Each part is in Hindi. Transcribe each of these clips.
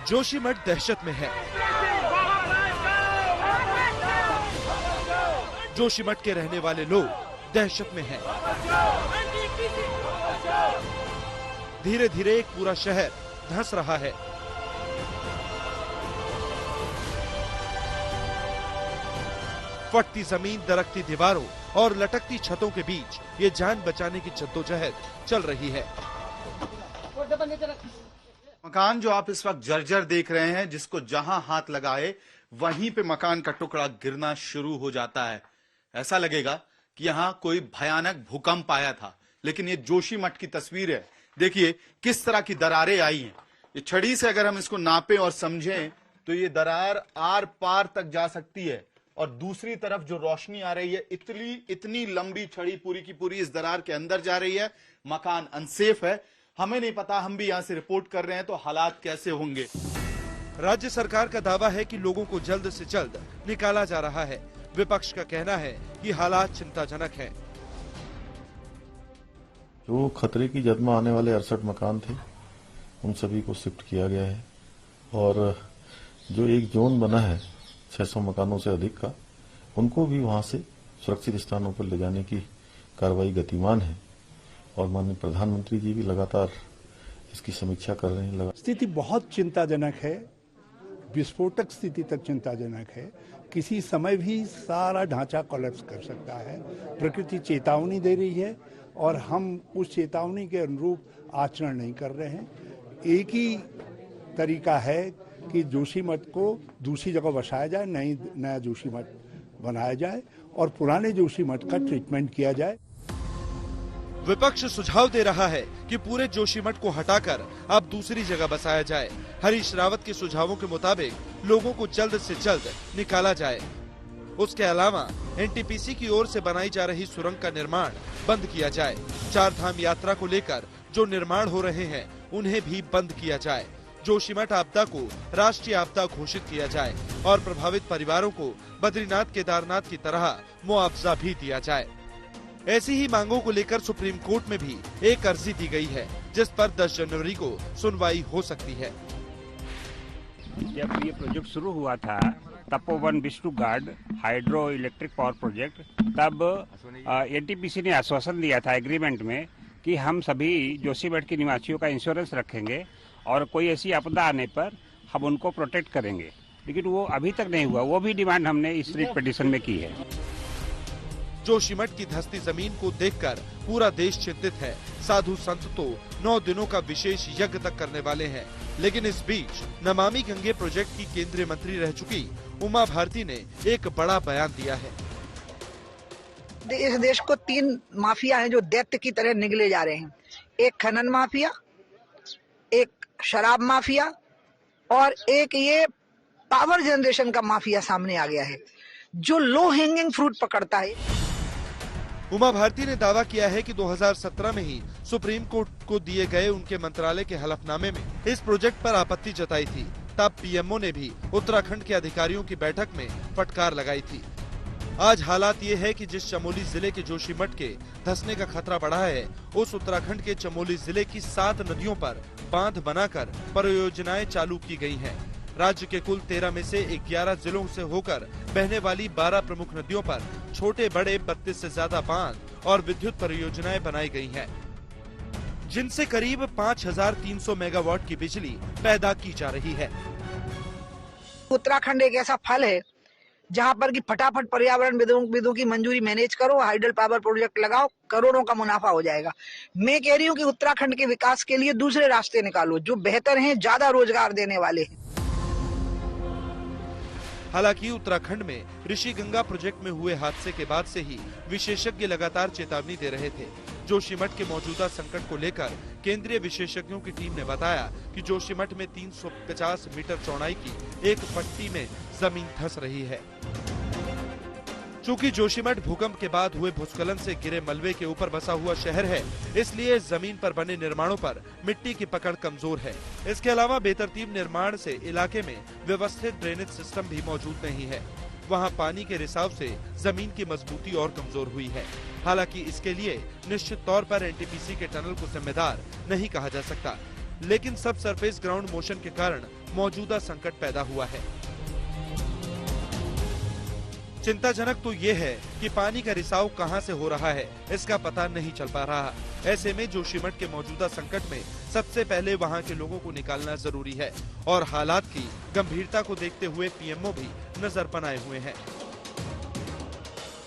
जोशीमठ दहशत में है। जोशीमठ के रहने वाले लोग दहशत में हैं। धीरे धीरे एक पूरा शहर धंस रहा है। फटती जमीन, दरकती दीवारों और लटकती छतों के बीच ये जान बचाने की जद्दोजहद चल रही है। मकान जो आप इस वक्त जर्जर देख रहे हैं, जिसको जहां हाथ लगाए वहीं पे मकान का टुकड़ा गिरना शुरू हो जाता है। ऐसा लगेगा कि यहाँ कोई भयानक भूकंप आया था। लेकिन ये जोशीमठ की तस्वीर है। देखिए किस तरह की दरारें आई हैं। ये छड़ी से अगर हम इसको नापें और समझें तो ये दरार आर पार तक जा सकती है। और दूसरी तरफ जो रोशनी आ रही है, इतनी लंबी छड़ी पूरी की पूरी इस दरार के अंदर जा रही है। मकान अनसेफ है। हमें नहीं पता, हम भी यहाँ से रिपोर्ट कर रहे हैं तो हालात कैसे होंगे। राज्य सरकार का दावा है कि लोगों को जल्द से जल्द निकाला जा रहा है। विपक्ष का कहना है कि हालात चिंताजनक हैं। जो खतरे की जद में आने वाले 68 मकान थे, उन सभी को शिफ्ट किया गया है। और जो एक जोन बना है 600 मकानों से अधिक का, उनको भी वहां से सुरक्षित स्थानों पर ले जाने की कार्रवाई गतिमान है। और माननीय प्रधानमंत्री जी भी लगातार इसकी समीक्षा कर रहे हैं। स्थिति बहुत चिंताजनक है, विस्फोटक स्थिति तक चिंताजनक है। किसी समय भी सारा ढांचा कोलैप्स कर सकता है। प्रकृति चेतावनी दे रही है और हम उस चेतावनी के अनुरूप आचरण नहीं कर रहे हैं। एक ही तरीका है कि जोशीमठ को दूसरी जगह बसाया जाए, नया जोशीमठ बनाया जाए और पुराने जोशीमठ का ट्रीटमेंट किया जाए। विपक्ष सुझाव दे रहा है कि पूरे जोशीमठ को हटाकर अब दूसरी जगह बसाया जाए। हरीश रावत के सुझावों के मुताबिक लोगों को जल्द से जल्द निकाला जाए। उसके अलावा एनटीपीसी की ओर से बनाई जा रही सुरंग का निर्माण बंद किया जाए। 4 धाम यात्रा को लेकर जो निर्माण हो रहे हैं उन्हें भी बंद किया जाए। जोशीमठ आपदा को राष्ट्रीय आपदा घोषित किया जाए और प्रभावित परिवारों को बद्रीनाथ केदारनाथ की तरह मुआवजा भी दिया जाए। ऐसी ही मांगों को लेकर सुप्रीम कोर्ट में भी एक अर्जी दी गई है, जिस पर 10 जनवरी को सुनवाई हो सकती है। जब ये प्रोजेक्ट शुरू हुआ था, तपोवन विष्णु घाट हाइड्रो इलेक्ट्रिक पावर प्रोजेक्ट, तब एनटीपीसी ने आश्वासन दिया था एग्रीमेंट में कि हम सभी जोशीमठ के निवासियों का इंश्योरेंस रखेंगे और कोई ऐसी आपदा आने पर हम उनको प्रोटेक्ट करेंगे। लेकिन वो अभी तक नहीं हुआ। वो भी डिमांड हमने इस रिट पिटीशन में की है। जोशीमठ की धंसती जमीन को देखकर पूरा देश चिंतित है। साधु संत तो 9 दिनों का विशेष यज्ञ तक करने वाले हैं। लेकिन इस बीच नमामि गंगे प्रोजेक्ट की केंद्रीय मंत्री रह चुकी उमा भारती ने एक बड़ा बयान दिया है। इस देश को 3 माफिया हैं जो दैत्य की तरह निगले जा रहे हैं। एक खनन माफिया, एक शराब माफिया और एक ये पावर जनरेशन का माफिया सामने आ गया है जो लो हैंगिंग फ्रूट पकड़ता है। उमा भारती ने दावा किया है कि 2017 में ही सुप्रीम कोर्ट को दिए गए उनके मंत्रालय के हलफनामे में इस प्रोजेक्ट पर आपत्ति जताई थी। तब पीएमओ ने भी उत्तराखंड के अधिकारियों की बैठक में फटकार लगाई थी। आज हालात ये है कि जिस चमोली जिले के जोशीमठ के धंसने का खतरा बढ़ा है, उस उत्तराखंड के चमोली जिले की 7 नदियों पर बांध बनाकर परियोजनाएं चालू की गई हैं। राज्य के कुल 13 में से 11 जिलों से होकर बहने वाली 12 प्रमुख नदियों पर छोटे बड़े 32 से ज्यादा बांध और विद्युत परियोजनाएं बनाई गई हैं, जिनसे करीब 5300 मेगावाट की बिजली पैदा की जा रही है। उत्तराखंड एक ऐसा फल है जहां पर कि फटाफट पर्यावरण विदों की मंजूरी मैनेज करो, हाइडल पावर प्रोजेक्ट लगाओ, करोड़ों का मुनाफा हो जाएगा। मैं कह रही हूँ कि उत्तराखंड के विकास के लिए दूसरे रास्ते निकालो जो बेहतर हैं, ज्यादा रोजगार देने वाले हैं। हालांकि उत्तराखंड में ऋषिगंगा प्रोजेक्ट में हुए हादसे के बाद से ही विशेषज्ञ लगातार चेतावनी दे रहे थे। जोशीमठ के मौजूदा संकट को लेकर केंद्रीय विशेषज्ञों की टीम ने बताया कि जोशीमठ में 350 मीटर चौड़ाई की एक पट्टी में जमीन धंस रही है। चूंकि जोशीमठ भूकंप के बाद हुए भूस्खलन से गिरे मलबे के ऊपर बसा हुआ शहर है, इसलिए इस जमीन पर बने निर्माणों पर मिट्टी की पकड़ कमजोर है। इसके अलावा बेतरतीब निर्माण से इलाके में व्यवस्थित ड्रेनेज सिस्टम भी मौजूद नहीं है। वहां पानी के रिसाव से जमीन की मजबूती और कमजोर हुई है। हालांकि इसके लिए निश्चित तौर पर एनटीपीसी के टनल को जिम्मेदार नहीं कहा जा सकता, लेकिन सब सरफेस ग्राउंड मोशन के कारण मौजूदा संकट पैदा हुआ है। चिंताजनक तो ये है कि पानी का रिसाव कहां से हो रहा है, इसका पता नहीं चल पा रहा। ऐसे में जोशीमठ के मौजूदा संकट में सबसे पहले वहां के लोगों को निकालना जरूरी है और हालात की गंभीरता को देखते हुए पीएमओ भी नजर बनाए हुए हैं।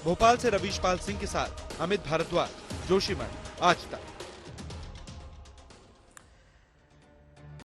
भोपाल से रवीश पाल सिंह के साथ अमित भारद्वाज, जोशीमठ, आज तक।